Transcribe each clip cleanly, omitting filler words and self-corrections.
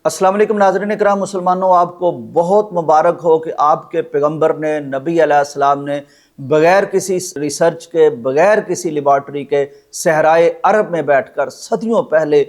अस्सलाम वालेकुम नाज़रीन इकराम, मुसलमानों आपको बहुत मुबारक हो कि आपके पैगंबर ने, नबी अलैहिस्सलाम ने बग़ैर किसी रिसर्च के, बग़ैर किसी लेबॉर्ट्री के सहराए अरब में बैठकर सदियों पहले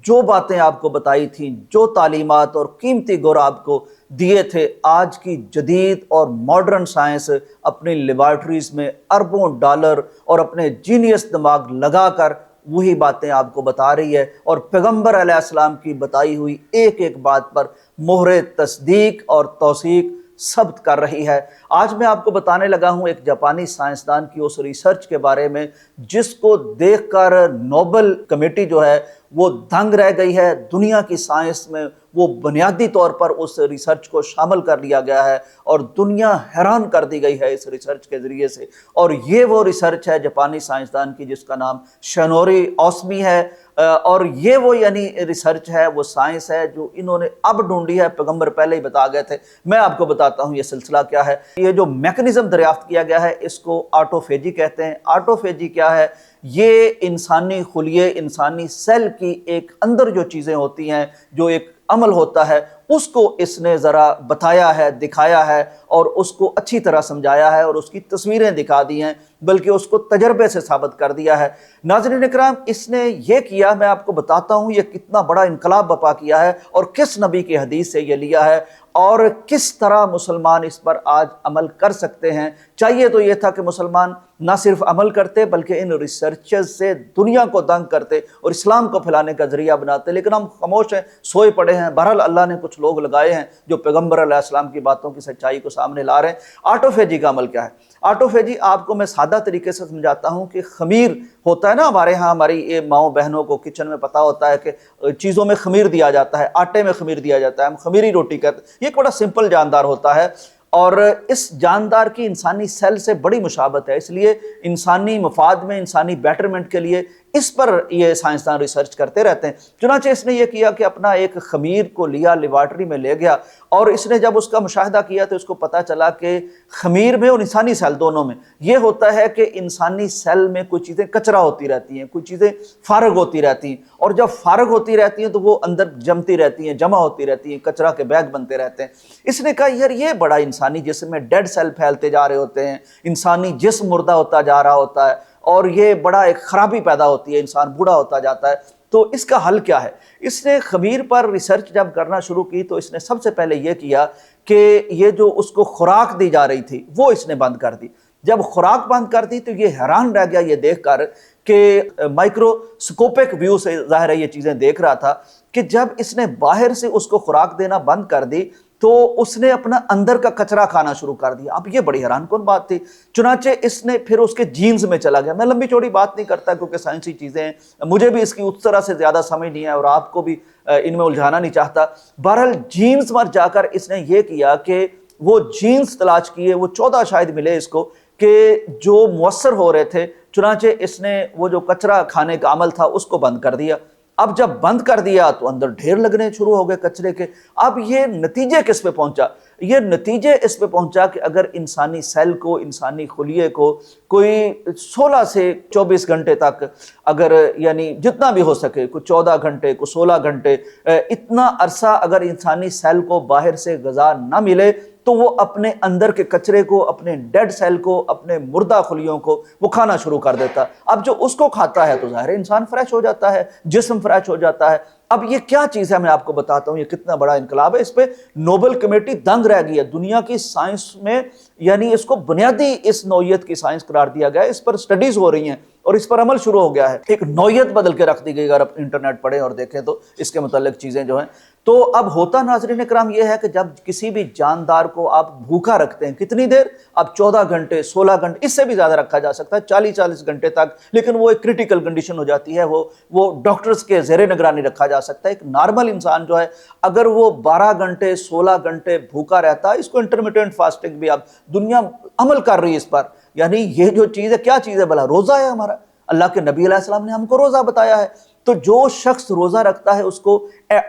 जो बातें आपको बताई थीं, जो तालीमात और कीमती गुर आपको दिए थे, आज की जदीद और मॉडर्न साइंस अपनी लेबॉर्ट्रीज़ में अरबों डॉलर और अपने जीनियस दिमाग लगाकर वही बातें आपको बता रही है और पैगंबर अलैहिस्सलाम की बताई हुई एक एक बात पर मोहरे तस्दीक और तौसीक सब्त कर रही है। आज मैं आपको बताने लगा हूं एक जापानी साइंसदान की उस रिसर्च के बारे में जिसको देखकर नोबेल कमेटी जो है वो दंग रह गई है। दुनिया की साइंस में वो बुनियादी तौर पर उस रिसर्च को शामिल कर लिया गया है और दुनिया हैरान कर दी गई है इस रिसर्च के ज़रिए से। और ये वो रिसर्च है जापानी साइंसदान की जिसका नाम शिनोरी ओसमी है। और ये वो यानी रिसर्च है, वो साइंस है जो इन्होंने अब ढूंढी है, पैगंबर पहले ही बता गए थे। मैं आपको बताता हूँ ये सिलसिला क्या है। ये जो मैकेनिज्म दरियाफ्त किया गया है इसको ऑटोफेजी कहते हैं। ऑटोफेजी क्या है? ये इंसानी खुलिये, इंसानी सेल की एक अंदर जो चीज़ें होती हैं, जो एक अमल होता है, उसको इसने ज़रा बताया है, दिखाया है और उसको अच्छी तरह समझाया है और उसकी तस्वीरें दिखा दी हैं, बल्कि उसको तजर्बे से साबित कर दिया है। नाज़रीन इकराम, इसने ये किया, मैं आपको बताता हूँ ये कितना बड़ा इनकलाब बपा किया है और किस नबी की हदीस से ये लिया है और किस तरह मुसलमान इस पर आज अमल कर सकते हैं। चाहिए तो ये था कि मुसलमान ना सिर्फ अमल करते बल्कि इन रिसर्चेस से दुनिया को दंग करते और इस्लाम को फैलाने का जरिया बनाते, लेकिन हम खामोश हैं, सोए पड़े हैं। बहरहाल अल्लाह ने कुछ लोग लगाए हैं जो पैगंबर अलैहिस्सलाम की बातों की सच्चाई को सामने ला रहे हैं। ऑटोफेजी का अमल क्या है? ऑटोफेजी आपको मैं सादा तरीके से समझाता हूँ कि खमीर होता है ना हमारे यहाँ, हमारी ये माओ बहनों को किचन में पता होता है कि चीज़ों में खमीर दिया जाता है, आटे में खमीर दिया जाता है, हम खमीरी रोटी कहते हैं। ये एक बड़ा सिंपल जानदार होता है और इस जानदार की इंसानी सेल से बड़ी मुशाबत है, इसलिए इंसानी मफाद में, इंसानी बेटरमेंट के लिए इस पर ये साइंसदान रिसर्च करते रहते हैं। चुनांचे इसने ये किया कि अपना एक खमीर को लिया, लेबॉर्ट्री में ले गया और इसने जब उसका मुशाहिदा किया तो इसको पता चला कि खमीर में और इंसानी सेल दोनों में ये होता है कि इंसानी सेल में कुछ चीज़ें कचरा होती रहती हैं, कुछ चीज़ें फारग होती रहती हैं और जब फारग होती रहती हैं तो वो अंदर जमती रहती हैं, जमा होती रहती हैं, कचरा के बैग बनते रहते हैं। इसने कहा यार ये बड़ा इंसानी जिस्म में डेड सेल फैलते जा रहे होते हैं, इंसानी जिस्म मुर्दा होता जा रहा होता है और ये बड़ा एक खराबी पैदा होती है, इंसान बूढ़ा होता जाता है। तो इसका हल क्या है? इसने खमीर पर रिसर्च जब करना शुरू की तो इसने सबसे पहले ये किया कि ये जो उसको खुराक दी जा रही थी वो इसने बंद कर दी। जब खुराक बंद कर दी तो ये हैरान रह गया ये देखकर कि माइक्रोस्कोपिक व्यू से जाहिर है ये चीज़ें देख रहा था कि जब इसने बाहर से उसको खुराक देना बंद कर दी तो उसने अपना अंदर का कचरा खाना शुरू कर दिया। अब ये बड़ी हैरान कौन बात थी। चुनांचे इसने फिर उसके जीन्स में चला गया। मैं लंबी चौड़ी बात नहीं करता क्योंकि साइंसी चीज़ें हैं, मुझे भी इसकी उस तरह से ज़्यादा समझ नहीं है और आपको भी इनमें उलझाना नहीं चाहता। बहरहाल जीन्स पर जाकर इसने ये किया कि वो जीन्स तलाश किए, वो 14 शायद मिले इसको कि जो मुअस्सर हो रहे थे। चुनांचे इसने वो जो कचरा खाने का अमल था उसको बंद कर दिया। अब जब बंद कर दिया तो अंदर ढेर लगने शुरू हो गए कचरे के। अब ये नतीजे किस पे पहुंचा? ये नतीजे इस पे पहुंचा कि अगर इंसानी सेल को, इंसानी खुलिये को कोई 16 से 24 घंटे तक, अगर यानी जितना भी हो सके, कोई 14 घंटे, कोई 16 घंटे, इतना अरसा अगर इंसानी सेल को बाहर से ग़िज़ा ना मिले तो वो अपने अंदर के कचरे को, अपने डेड सेल को, अपने मुर्दा खुलियों को वो खाना शुरू कर देता। अब जो उसको खाता है तो ज़ाहिर है इंसान फ्रेश हो जाता है, जिस्म फ्रेश हो जाता है। अब ये क्या चीज़ है मैं आपको बताता हूँ, ये कितना बड़ा इनकलाब है। इस पे नोबेल कमेटी दंग रह गई है दुनिया की साइंस में, यानी इसको बुनियादी इस नौयत की साइंस करार दिया गया है। इस पर स्टडीज़ हो रही हैं और इस पर अमल शुरू हो गया है। एक नौयत बदल के रख दी गई। अगर आप इंटरनेट पढ़ें और देखें तो इसके मुतालिक चीज़ें जो हैं। तो अब होता नाज़रीन इकराम ये है कि जब किसी भी जानदार को आप भूखा रखते हैं, कितनी देर? अब 14 घंटे, 16 घंटे, इससे भी ज़्यादा रखा जा सकता है, 40-40 घंटे तक, लेकिन वो एक क्रिटिकल कंडीशन हो जाती है। वो डॉक्टर्स के ज़ेरे निगरानी रखा जा सकता है। एक नॉर्मल इंसान जो है अगर वो 12 घंटे, 16 घंटे भूखा रहता है, इसको इंटरमिटेंट फास्टिंग भी अब दुनिया अमल कर रही है इस पर। यानी ये जो चीज़ है, क्या चीज़ है भला? रोज़ा है हमारा। अल्लाह के नबी अलैहिस्सलाम ने हमको रोज़ा बताया है। तो जो शख्स रोज़ा रखता है उसको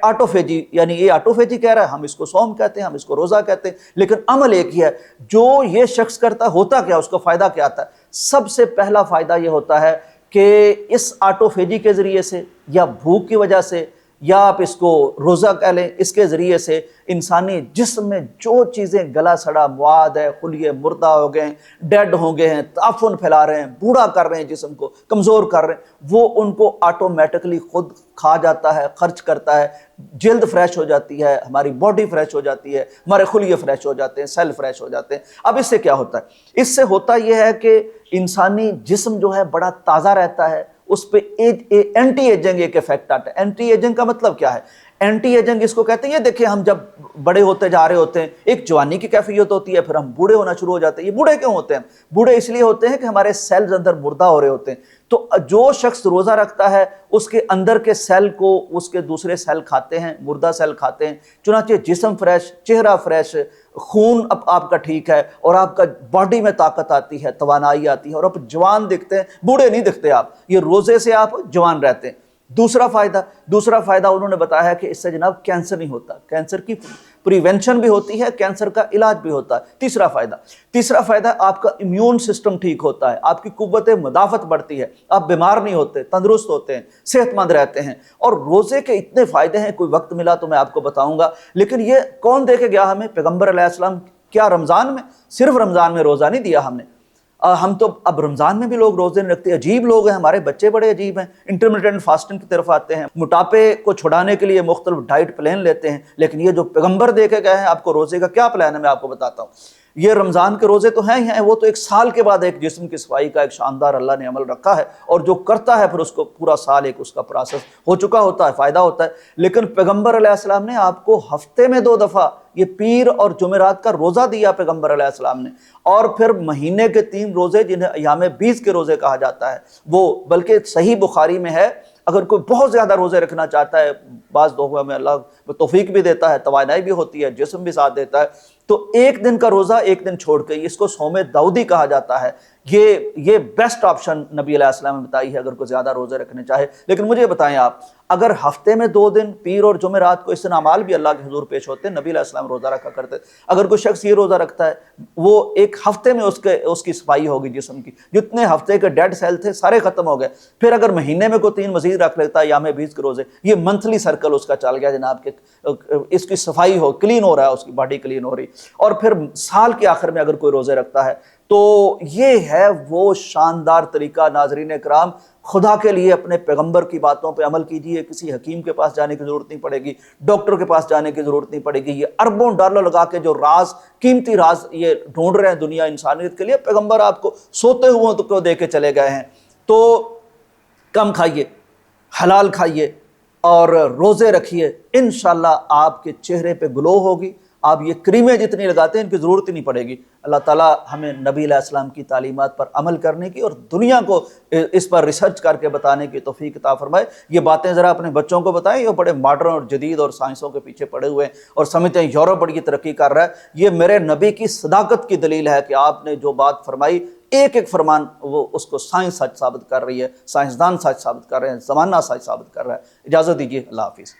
ऑटोफेजी, यानी ये ऑटोफेजी कह रहा है, हम इसको सौम कहते हैं, हम इसको रोज़ा कहते हैं, लेकिन अमल एक ही है। जो ये शख्स करता है होता क्या, उसको फ़ायदा क्या आता है? सबसे पहला फ़ायदा ये होता है कि इस ऑटोफेजी के ज़रिए से या भूख की वजह से یا آپ اس کو روزہ کہہ لیں، اس کے ذریعے سے انسانی جسم میں جو چیزیں گلا سڑا مواد ہے، خلیے مردہ ہو گئے ہیں، ڈیڈ ہو گئے ہیں، تعفن پھیلا رہے ہیں، بوڑھا کر رہے ہیں، جسم کو کمزور کر رہے ہیں، وہ ان کو آٹومیٹکلی خود کھا جاتا ہے، خرچ کرتا ہے، جلد فریش ہو جاتی ہے، ہماری باڈی فریش ہو جاتی ہے، ہمارے خلیے فریش ہو جاتے ہیں، سیل فریش ہو جاتے ہیں۔ اب اس سے کیا ہوتا ہے؟ اس سے ہوتا یہ ہے کہ انسانی جسم جو ہے بڑا تازہ رہتا ہے، اس پہ اینٹی ایجنگ ایک افیکٹ آتا ہے۔ اینٹی ایجنگ کا مطلب کیا ہے؟ اینٹی ایجنگ اس کو کہتے ہیں، یہ دیکھیں ہم جب بڑے ہوتے جا رہے ہوتے ہیں، ایک جوانی کی کیفیت ہوتی ہے، پھر ہم بوڑھے ہونا شروع ہو جاتے ہیں۔ یہ بوڑھے کیوں ہوتے ہیں؟ بوڑھے اس لیے ہوتے ہیں کہ ہمارے سیلز اندر مردہ ہو رہے ہوتے ہیں۔ تو جو شخص روزہ رکھتا ہے اس کے اندر کے سیل کو اس کے دوسرے سیل کھاتے ہیں، مردہ سیل کھاتے ہیں، چنانچہ جسم فریش، چہرہ فریش، خون آپ کا ٹھیک ہے، اور آپ کا باڈی میں طاقت آتی ہے، توانائی آتی ہے، اور آپ جوان دکھتے ہیں، بوڑھے نہیں دکھتے آپ۔ یہ روزے سے آپ جوان رہتے ہیں۔ دوسرا فائدہ انہوں نے بتایا ہے کہ اس سے جناب کینسر نہیں ہوتا، کینسر کی پریونشن بھی ہوتی ہے، کینسر کا علاج بھی ہوتا ہے۔ تیسرا فائدہ آپ کا امیون سسٹم ٹھیک ہوتا ہے، آپ کی قوت مدافعت بڑھتی ہے، آپ بیمار نہیں ہوتے، تندرست ہوتے ہیں، صحت مند رہتے ہیں۔ اور روزے کے اتنے فائدے ہیں، کوئی وقت ملا تو میں آپ کو بتاؤں گا، لیکن یہ کون دے کے گیا ہمیں؟ پیغمبر علیہ السلام۔ کیا رمضان میں؟ صرف رمضان میں روزہ نہیں دیا ہم نے، ہم تو اب رمضان میں بھی لوگ روزے نہیں رکھتے، عجیب لوگ ہیں، ہمارے بچے بڑے عجیب ہیں، انٹرمیٹنٹ فاسٹنگ کی طرف آتے ہیں، موٹاپے کو چھڑانے کے لیے مختلف ڈائٹ پلان لیتے ہیں، لیکن یہ جو پیغمبر دے کے گئے ہیں آپ کو روزے کا کیا پلان ہے میں آپ کو بتاتا ہوں۔ یہ رمضان کے روزے تو ہیں ہی ہیں، وہ تو ایک سال کے بعد ایک جسم کی صفائی کا ایک شاندار اللہ نے عمل رکھا ہے، اور جو کرتا ہے پھر اس کو پورا سال ایک اس کا پروسیس ہو چکا ہوتا ہے، فائدہ ہوتا ہے۔ لیکن پیغمبر علیہ السلام نے آپ کو ہفتے میں 2 دفعہ یہ پیر اور جمعرات کا روزہ دیا پیغمبر علیہ السلام نے، اور پھر مہینے کے 3 روزے جنہیں ایام 20 کے روزے کہا جاتا ہے، وہ بلکہ صحیح بخاری میں ہے، اگر کوئی بہت زیادہ روزے رکھنا چاہتا ہے، بعض لوگوں میں اللہ توفیق بھی دیتا ہے، توانائی بھی ہوتی ہے، جسم بھی ساتھ دیتا ہے، تو 1 دن کا روزہ 1 دن چھوڑ کے، اس کو صوم داؤدی کہا جاتا ہے۔ یہ بیسٹ آپشن نبی علیہ السلام نے بتائی ہے اگر کوئی زیادہ روزے رکھنے چاہے۔ لیکن مجھے بتائیں آپ، اگر ہفتے میں 2 دن پیر اور جمعرات کو، اس دن اعمال بھی اللہ کے حضور پیش ہوتے ہیں، نبی علیہ السلام روزہ رکھا کرتے، اگر کوئی شخص یہ روزہ رکھتا ہے، وہ ایک ہفتے میں اس کی صفائی ہوگی جسم کی، جتنے ہفتے کے ڈیڈ سیل تھے سارے ختم ہو گئے۔ پھر اگر مہینے میں کوئی 3 مزید رکھ لیتا ہے ایام 20 کے روزے، یہ منتھلی سرکل اس کا چل گیا جناب، کہ اس کی صفائی ہو، کلین ہو رہا ہے، اس کی باڈی کلین ہو رہی۔ اور پھر سال کے آخر میں اگر کوئی روزے رکھتا ہے، تو یہ ہے وہ شاندار طریقہ۔ ناظرین کرام، خدا کے لیے اپنے پیغمبر کی باتوں پہ عمل کیجئے، کسی حکیم کے پاس جانے کی ضرورت نہیں پڑے گی، ڈاکٹر کے پاس جانے کی ضرورت نہیں پڑے گی۔ یہ اربوں ڈالر لگا کے جو راز، قیمتی راز یہ ڈھونڈ رہے ہیں دنیا انسانیت کے لیے، پیغمبر آپ کو سوتے ہوئے کو دے کے چلے گئے ہیں۔ تو کم کھائیے، حلال کھائیے اور روزے رکھیے، انشاءاللہ آپ کے چہرے پہ گلو ہوگی۔ آپ یہ کریمیں جتنی لگاتے ہیں ان کی ضرورت ہی نہیں پڑے گی۔ اللہ تعالیٰ ہمیں نبی علیہ السلام کی تعلیمات پر عمل کرنے کی اور دنیا کو اس پر ریسرچ کر کے بتانے کی توفیق عطا فرمائے۔ یہ باتیں ذرا اپنے بچوں کو بتائیں، یہ بڑے ماڈرن اور جدید اور سائنسوں کے پیچھے پڑے ہوئے ہیں اور سمجھتے ہیں یورپ بڑی ترقی کر رہا ہے۔ یہ میرے نبی کی صداقت کی دلیل ہے کہ آپ نے جو بات فرمائی، ایک ایک فرمان وہ اس کو سائنس سچ ثابت کر رہی ہے، سائنسدان سچ ثابت کر رہے ہیں، زمانہ سچ ثابت کر رہا ہے۔ اجازت دیجیے، اللہ حافظ۔